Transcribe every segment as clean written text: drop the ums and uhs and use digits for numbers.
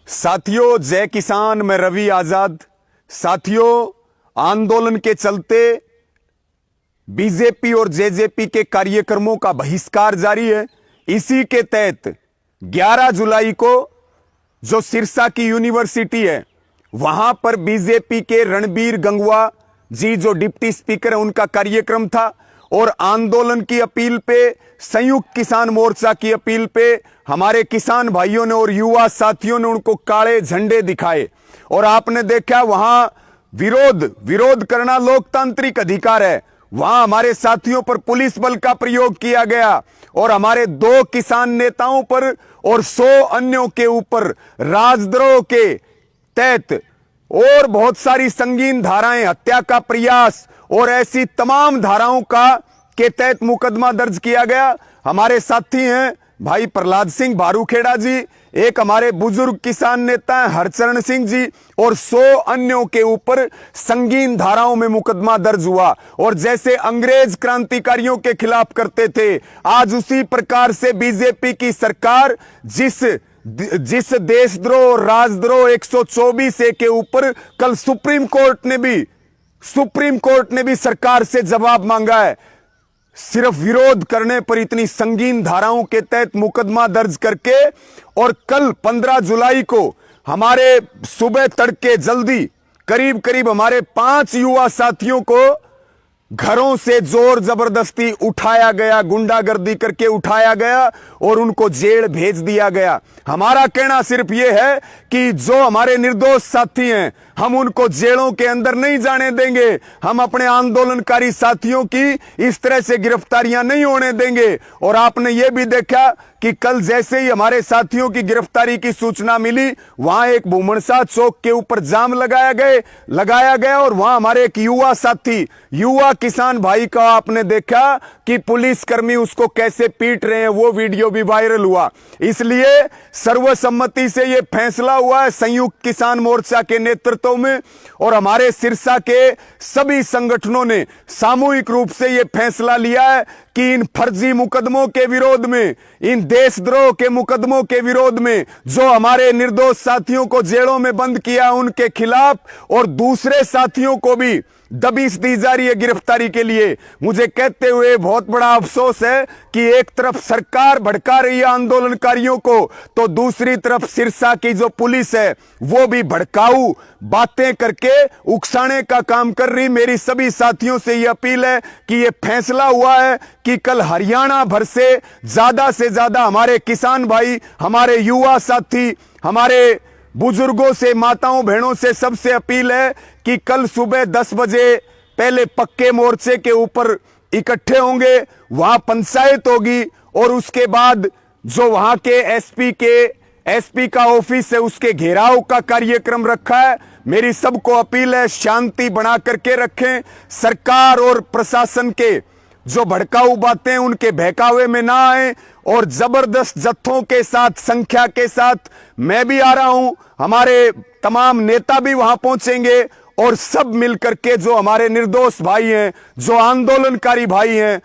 साथियों, जय किसान। मैं रवि आजाद। साथियों, आंदोलन के चलते बीजेपी और जेजेपी के कार्यक्रमों का बहिष्कार जारी है। इसी के तहत 11 जुलाई को जो सिरसा की यूनिवर्सिटी है, वहां पर बीजेपी के रणबीर गंगवा जी जो डिप्टी स्पीकर है, उनका कार्यक्रम था। और आंदोलन की अपील पे, संयुक्त किसान मोर्चा की अपील पे हमारे किसान भाइयों ने और युवा साथियों ने उनको काले झंडे दिखाए। और आपने देखा वहां विरोध करना लोकतांत्रिक अधिकार है। वहां हमारे साथियों पर पुलिस बल का प्रयोग किया गया और हमारे 2 किसान नेताओं पर और 100 अन्यों के ऊपर राजद्रोह के तहत और बहुत सारी संगीन धाराएं, हत्या का प्रयास और ऐसी तमाम धाराओं के तहत मुकदमा दर्ज किया गया। हमारे साथी हैं भाई प्रहलाद सिंह भारूखेड़ा जी, एक हमारे बुजुर्ग किसान नेता हैं हरचरण सिंह जी, और 100 अन्यों के ऊपर संगीन धाराओं में मुकदमा दर्ज हुआ। और जैसे अंग्रेज क्रांतिकारियों के खिलाफ करते थे, आज उसी प्रकार से बीजेपी की सरकार जिस देशद्रोह और राजद्रोह 124A के ऊपर कल सुप्रीम कोर्ट ने भी सरकार से जवाब मांगा है। सिर्फ विरोध करने पर इतनी संगीन धाराओं के तहत मुकदमा दर्ज करके, और कल 15 जुलाई को हमारे सुबह तड़के जल्दी करीब हमारे 5 युवा साथियों को घरों से जोर जबरदस्ती उठाया गया, गुंडागर्दी करके उठाया गया और उनको जेल भेज दिया गया। हमारा कहना सिर्फ यह है कि जो हमारे निर्दोष साथी हैं, हम उनको जेलों के अंदर नहीं जाने देंगे। हम अपने आंदोलनकारी साथियों की इस तरह से गिरफ्तारियां नहीं होने देंगे। और आपने यह भी देखा कि कल जैसे ही हमारे साथियों की गिरफ्तारी की सूचना मिली, वहां एक भूमनसा चौक के ऊपर जाम लगाया गया और वहां हमारे एक युवा किसान भाई का आपने देखा कि पुलिसकर्मी उसको कैसे पीट रहे हैं, वो वीडियो भी वायरल हुआ। इसलिए सर्वसम्मति से यह फैसला हुआ है संयुक्त किसान मोर्चा के नेतृत्व में, और हमारे सिरसा के सभी संगठनों ने सामूहिक रूप से यह फैसला लिया है कि इन फर्जी मुकदमों के विरोध में, इन देशद्रोह के मुकदमों के विरोध में जो हमारे निर्दोष साथियों को जेलों में बंद किया, उनके खिलाफ और दूसरे साथियों को भी दबिश दी जा रही है गिरफ्तारी के लिए। मुझे कहते हुए बहुत बड़ा अफसोस है कि एक तरफ सरकार भड़का रही है आंदोलनकारियों को, तो दूसरी तरफ सिरसा की जो पुलिस है वो भी भड़काऊ बातें करके उकसाने का काम कर रही। मेरी सभी साथियों से यह अपील है कि यह फैसला हुआ है कि कल हरियाणा भर से ज्यादा हमारे किसान भाई, हमारे युवा साथी, हमारे बुजुर्गों से, माताओं बहनों से सबसे अपील है कि कल सुबह 10 बजे पहले पक्के मोर्चे के ऊपर इकट्ठे होंगे, वहां पंचायत होगी और उसके बाद जो वहां के एसपी का ऑफिस है उसके घेराव का कार्यक्रम रखा है। मेरी सबको अपील है शांति बना करके रखें। सरकार और प्रशासन के जो भड़काऊ बातें उनके बहकावे में ना आए, और जबरदस्त जत्थों के साथ, संख्या के साथ मैं भी आ रहा हूं, हमारे तमाम नेता भी वहां पहुंचेंगे और सब मिलकर के जो हमारे निर्दोष भाई हैं, जो आंदोलनकारी भाई हैं,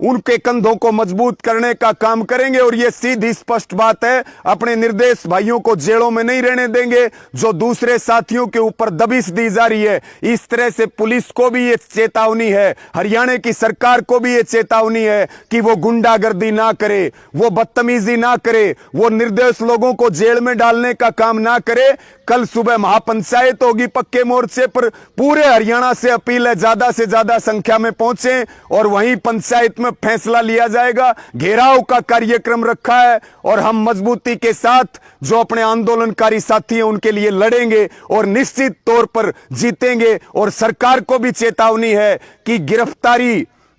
उनके कंधों को मजबूत करने का काम करेंगे। और ये सीधी स्पष्ट बात है, अपने निर्दोष भाइयों को जेलों में नहीं रहने देंगे। जो दूसरे साथियों के ऊपर दबिश दी जा रही है, इस तरह से पुलिस को भी ये चेतावनी है, हरियाणा की सरकार को भी ये चेतावनी है कि वो गुंडागर्दी ना करे, वो बदतमीजी ना करे, वो निर्दोष लोगों को जेल में डालने का काम ना करे। कल सुबह महापंचायत होगी पक्के मोर्चे पर। पूरे हरियाणा से अपील है ज्यादा से ज्यादा संख्या में पहुंचे और वहीं पंचायत में फैसला लिया जाएगा। घेराव का कार्यक्रम रखा है और हम मजबूती के साथ जो अपने आंदोलनकारी साथी हैं उनके लिए लड़ेंगे और निश्चित तौर पर जीतेंगे। और सरकार को भी चेतावनी है कि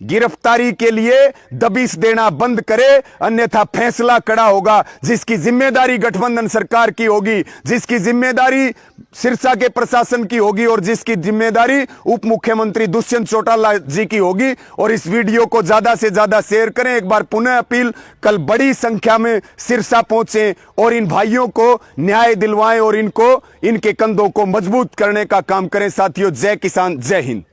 गिरफ्तारी के लिए दबिश देना बंद करे, अन्यथा फैसला कड़ा होगा जिसकी जिम्मेदारी गठबंधन सरकार की होगी, जिसकी जिम्मेदारी सिरसा के प्रशासन की होगी और जिसकी जिम्मेदारी उप मुख्यमंत्री दुष्यंत चौटाला जी की होगी। और इस वीडियो को ज्यादा से ज्यादा शेयर करें। एक बार पुनः अपील, कल बड़ी संख्या में सिरसा पहुंचे और इन भाइयों को न्याय दिलवाएं और इनके कंधों को मजबूत करने का काम करें। साथियों, जय किसान, जय हिंद।